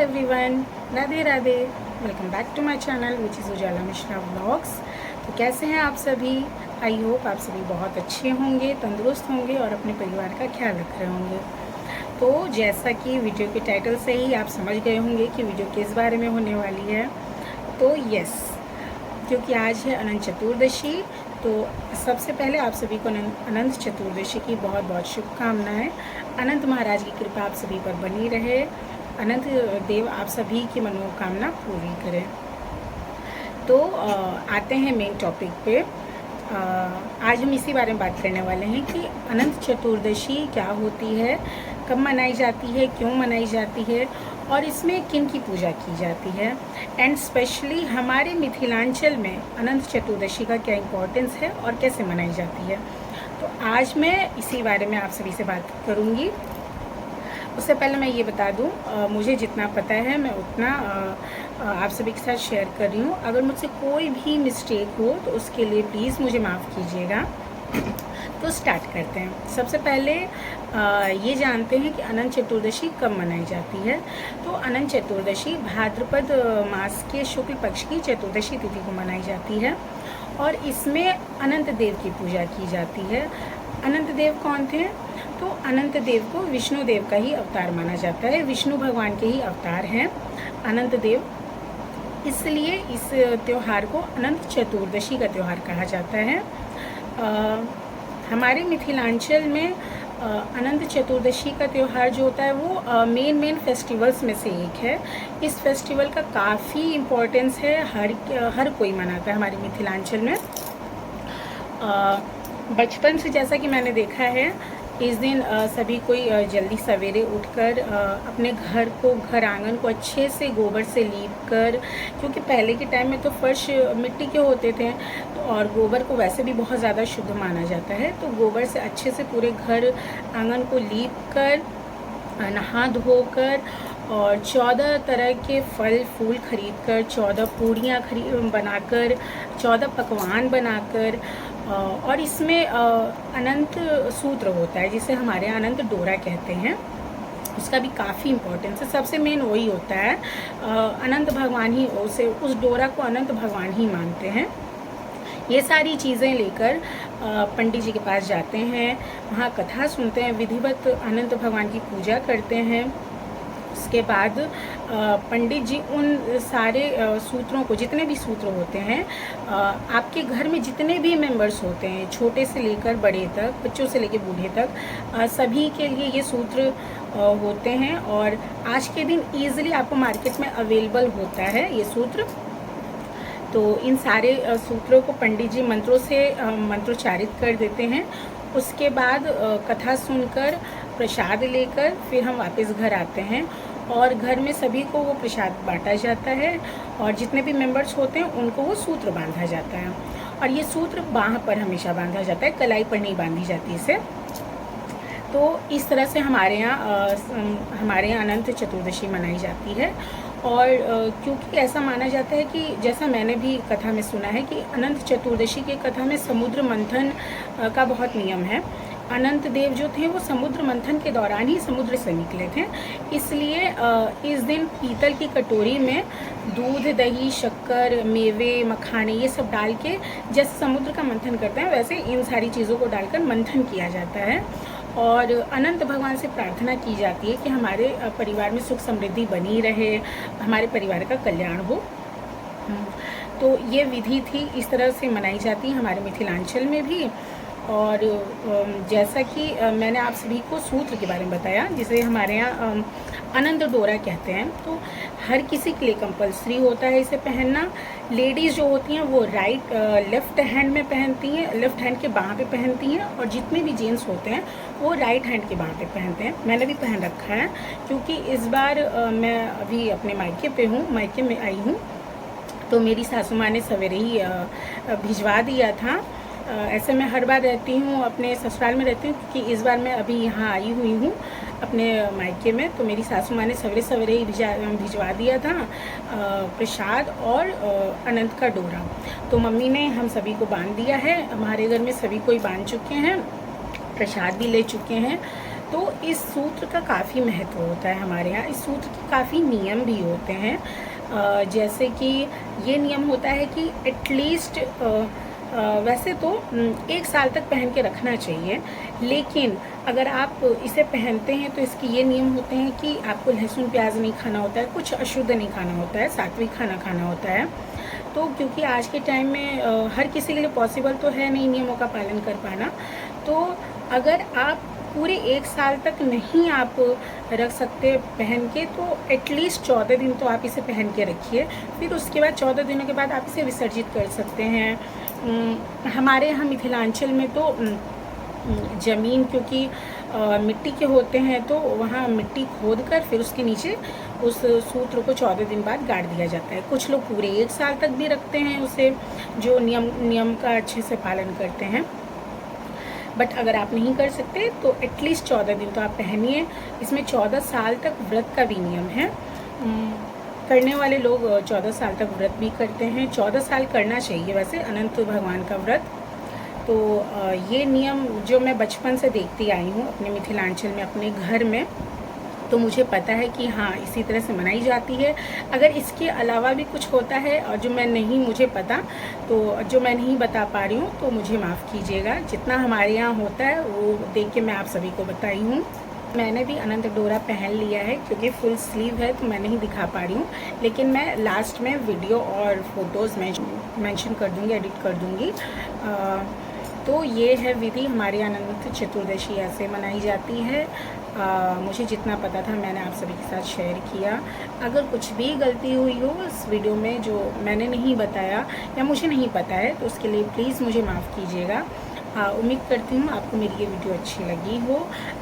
Everyone, Radhe Radhe. Welcome back to my channel which is Ujala Mishra vlogs. तो कैसे हैं आप सभी? आई होप आप सभी बहुत अच्छे होंगे, तंदुरुस्त होंगे और अपने परिवार का ख्याल रख रहे होंगे। तो जैसा कि वीडियो के टाइटल से ही आप समझ गए होंगे कि वीडियो किस बारे में होने वाली है। तो यस, क्योंकि आज है अनंत चतुर्दशी, तो सबसे पहले आप सभी को अनंत चतुर्दशी की बहुत बहुत शुभकामनाएं। अनंत महाराज की कृपा आप सभी पर बनी रहे, अनंत देव आप सभी की मनोकामना पूरी करें। तो आते हैं मेन टॉपिक पे। आज हम इसी बारे में बात करने वाले हैं कि अनंत चतुर्दशी क्या होती है, कब मनाई जाती है, क्यों मनाई जाती है और इसमें किन की पूजा की जाती है, एंड स्पेशली हमारे मिथिलांचल में अनंत चतुर्दशी का क्या इम्पोर्टेंस है और कैसे मनाई जाती है। तो आज मैं इसी बारे में आप सभी से बात करूँगी। उससे पहले मैं ये बता दूं, मुझे जितना पता है मैं उतना आप सभी के साथ शेयर कर रही हूँ। अगर मुझसे कोई भी मिस्टेक हो तो उसके लिए प्लीज़ मुझे माफ़ कीजिएगा। तो स्टार्ट करते हैं। सबसे पहले ये जानते हैं कि अनंत चतुर्दशी कब मनाई जाती है। तो अनंत चतुर्दशी भाद्रपद मास के शुक्ल पक्ष की चतुर्दशी तिथि को मनाई जाती है और इसमें अनंत देव की पूजा की जाती है। अनंत देव कौन थे? तो अनंत देव को विष्णु देव का ही अवतार माना जाता है, विष्णु भगवान के ही अवतार हैं अनंत देव। इसलिए इस त्यौहार को अनंत चतुर्दशी का त्यौहार कहा जाता है। हमारे मिथिलांचल में अनंत चतुर्दशी का त्यौहार जो होता है वो मेन फेस्टिवल्स में से एक है। इस फेस्टिवल का काफ़ी इम्पोर्टेंस है, हर कोई मनाता है हमारे मिथिलांचल में। बचपन से जैसा कि मैंने देखा है, इस दिन सभी कोई जल्दी सवेरे उठकर अपने घर आंगन को अच्छे से गोबर से लीप कर, क्योंकि पहले के टाइम में तो फर्श मिट्टी के होते थे तो और गोबर को वैसे भी बहुत ज़्यादा शुद्ध माना जाता है, तो गोबर से अच्छे से पूरे घर आंगन को लीप कर, नहा धोकर और 14 तरह के फल फूल खरीद कर, 14 पूड़ियाँ बनाकर, 14 पकवान बनाकर, और इसमें अनंत सूत्र होता है जिसे हमारे यहाँ अनंत डोरा कहते हैं। उसका भी काफ़ी इम्पोर्टेंस है। सबसे मेन वही होता है, अनंत भगवान ही उस डोरा को अनंत भगवान ही मानते हैं। ये सारी चीज़ें लेकर पंडित जी के पास जाते हैं, वहाँ कथा सुनते हैं, विधिवत अनंत भगवान की पूजा करते हैं। उसके बाद पंडित जी उन सारे सूत्रों को, जितने भी सूत्र होते हैं, आपके घर में जितने भी मेंबर्स होते हैं, छोटे से लेकर बड़े तक, बच्चों से लेकर बूढ़े तक, सभी के लिए ये सूत्र होते हैं और आज के दिन ईजिली आपको मार्केट में अवेलेबल होता है ये सूत्र। तो इन सारे सूत्रों को पंडित जी मंत्रों से मंत्रोच्चारित कर देते हैं। उसके बाद कथा सुनकर प्रसाद लेकर फिर हम वापस घर आते हैं और घर में सभी को वो प्रसाद बांटा जाता है और जितने भी मेंबर्स होते हैं उनको वो सूत्र बांधा जाता है। और ये सूत्र बाँह पर हमेशा बांधा जाता है, कलाई पर नहीं बांधी जाती इसे। तो इस तरह से हमारे यहाँ अनंत चतुर्दशी मनाई जाती है। और क्योंकि ऐसा माना जाता है कि जैसा मैंने भी कथा में सुना है कि अनंत चतुर्दशी की कथा में समुद्र मंथन का बहुत नियम है। अनंत देव जो थे वो समुद्र मंथन के दौरान ही समुद्र से निकले थे, इसलिए इस दिन पीतल की कटोरी में दूध, दही, शक्कर, मेवे, मखाने ये सब डाल के जैसे समुद्र का मंथन करते हैं वैसे इन सारी चीज़ों को डालकर मंथन किया जाता है और अनंत भगवान से प्रार्थना की जाती है कि हमारे परिवार में सुख समृद्धि बनी रहे, हमारे परिवार का कल्याण हो। तो ये विधि थी, इस तरह से मनाई जाती है हमारे मिथिलांचल में भी। और जैसा कि मैंने आप सभी को सूत्र के बारे में बताया, जिसे हमारे यहाँ अनंत डोरा कहते हैं, तो हर किसी के लिए कंपलसरी होता है इसे पहनना। लेडीज़ जो होती हैं वो लेफ़्ट हैंड में पहनती हैं, लेफ़्ट हैंड के बाँह पे पहनती हैं, और जितने भी जेंट्स होते हैं वो राइट हैंड के बाँह पे पहनते हैं। मैंने भी पहन रखा है क्योंकि इस बार मैं अभी अपने मायके में आई हूँ, तो मेरी सासू माँ ने सवेरे ही भिजवा दिया था। ऐसे मैं हर बार रहती हूँ, अपने ससुराल में रहती हूँ, क्योंकि इस बार मैं अभी यहाँ आई हुई हूँ अपने मायके में, तो मेरी सासू माँ ने सवेरे सवेरे ही भिजवा दिया था प्रसाद और अनंत का डोरा। तो मम्मी ने हम सभी को बांध दिया है, हमारे घर में सभी कोई बांध चुके हैं, प्रसाद भी ले चुके हैं। तो इस सूत्र का काफ़ी महत्व होता है हमारे यहाँ। इस सूत्र के काफ़ी नियम भी होते हैं। जैसे कि ये नियम होता है कि एटलीस्ट वैसे तो 1 साल तक पहन के रखना चाहिए, लेकिन अगर आप इसे पहनते हैं तो इसके ये नियम होते हैं कि आपको लहसुन प्याज नहीं खाना होता है, कुछ अशुद्ध नहीं खाना होता है, सात्विक खाना खाना होता है। तो क्योंकि आज के टाइम में हर किसी के लिए पॉसिबल तो है नहीं नियमों का पालन कर पाना, तो अगर आप पूरे 1 साल तक नहीं आप रख सकते पहन के, तो एटलीस्ट 14 दिन तो आप इसे पहन के रखिए। फिर उसके बाद 14 दिनों के बाद आप इसे विसर्जित कर सकते हैं। हमारे यहाँ मिथिलांचल में तो ज़मीन क्योंकि मिट्टी के होते हैं, तो वहाँ मिट्टी खोद कर फिर उसके नीचे उस सूत्र को 14 दिन बाद गाड़ दिया जाता है। कुछ लोग पूरे 1 साल तक भी रखते हैं उसे, जो नियम का अच्छे से पालन करते हैं। बट अगर आप नहीं कर सकते तो एटलीस्ट 14 दिन तो आप पहनिए। इसमें 14 साल तक व्रत का भी नियम है। करने वाले लोग 14 साल तक व्रत भी करते हैं। 14 साल करना चाहिए वैसे अनंत भगवान का व्रत। तो ये नियम जो मैं बचपन से देखती आई हूँ अपने मिथिलांचल में, अपने घर में, तो मुझे पता है कि हाँ इसी तरह से मनाई जाती है। अगर इसके अलावा भी कुछ होता है और जो मैं नहीं मुझे पता, तो जो मैं नहीं बता पा रही हूँ तो मुझे माफ़ कीजिएगा। जितना हमारे यहाँ होता है वो देख के मैं आप सभी को बताई हूँ। मैंने भी अनंत डोरा पहन लिया है, क्योंकि फुल स्लीव है तो मैं नहीं दिखा पा रही हूँ, लेकिन मैं लास्ट में वीडियो और फोटोज़ मेंशन कर दूँगी, एडिट कर दूँगी। तो ये है विधि, हमारे अनंत चतुर्दशी ऐसे मनाई जाती है। मुझे जितना पता था मैंने आप सभी के साथ शेयर किया। अगर कुछ भी गलती हुई हो इस वीडियो में जो मैंने नहीं बताया या मुझे नहीं पता है, तो उसके लिए प्लीज़ मुझे माफ़ कीजिएगा। उम्मीद करती हूँ आपको मेरी ये वीडियो अच्छी लगी हो।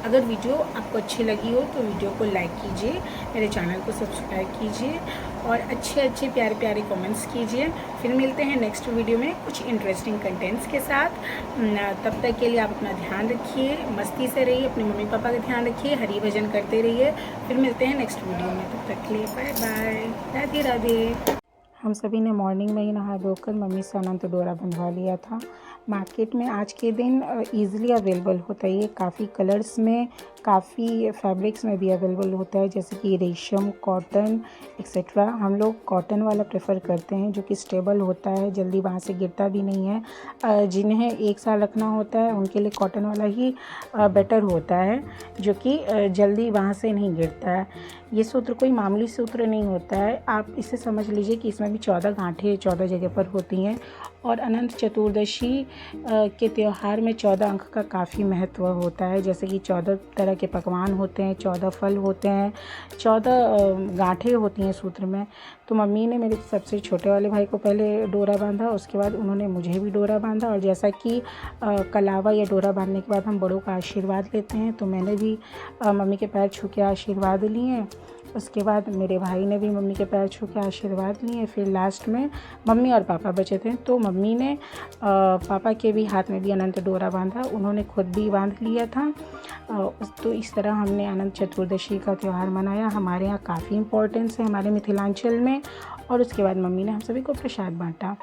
अगर वीडियो आपको अच्छी लगी हो तो वीडियो को लाइक कीजिए, मेरे चैनल को सब्सक्राइब कीजिए और अच्छे प्यारे प्यारे कमेंट्स कीजिए। फिर मिलते हैं नेक्स्ट वीडियो में कुछ इंटरेस्टिंग कंटेंट्स के साथ। तब तक के लिए आप अपना ध्यान रखिए, मस्ती से रहिए, अपने मम्मी पापा का ध्यान रखिए, हरि भजन करते रहिए। फिर मिलते हैं नेक्स्ट वीडियो में, तब तक के लिए बाय बाय, राधे राधे। हम सभी ने मॉर्निंग में ही नहा धोकर मम्मी से अनंत डोरा बंधवा लिया था। मार्केट में आज के दिन ईज़िली अवेलेबल होता है, ये काफ़ी कलर्स में, काफ़ी फैब्रिक्स में भी अवेलेबल होता है, जैसे कि रेशम, कॉटन एक्सेट्रा। हम लोग कॉटन वाला प्रेफर करते हैं, जो कि स्टेबल होता है, जल्दी वहाँ से गिरता भी नहीं है। जिन्हें 1 साल रखना होता है उनके लिए कॉटन वाला ही बेटर होता है, जो कि जल्दी वहाँ से नहीं गिरता है। ये सूत्र कोई मामूली सूत्र नहीं होता है, आप इसे समझ लीजिए कि इसमें भी 14 गांठें 14 जगह पर होती हैं। और अनंत चतुर्दशी के त्यौहार में 14 अंक का काफ़ी महत्व होता है, जैसे कि 14 तरह के पकवान होते हैं, 14 फल होते हैं, 14 गांठें होती हैं सूत्र में। तो मम्मी ने मेरे सबसे छोटे वाले भाई को पहले डोरा बांधा, उसके बाद उन्होंने मुझे भी डोरा बांधा। और जैसा कि कलावा या डोरा बांधने के बाद हम बड़ों का आशीर्वाद लेते हैं, तो मैंने भी मम्मी के पैर छू के आशीर्वाद लिए। उसके बाद मेरे भाई ने भी मम्मी के पैर छू के आशीर्वाद लिए। फिर लास्ट में मम्मी और पापा बचे थे, तो मम्मी ने पापा के भी हाथ में भी अनंत डोरा बांधा, उन्होंने खुद भी बांध लिया था। तो इस तरह हमने अनंत चतुर्दशी का त्यौहार मनाया। हमारे यहाँ काफ़ी इम्पोर्टेंस है हमारे मिथिलांचल में। और उसके बाद मम्मी ने हम सभी को प्रसाद बांटा।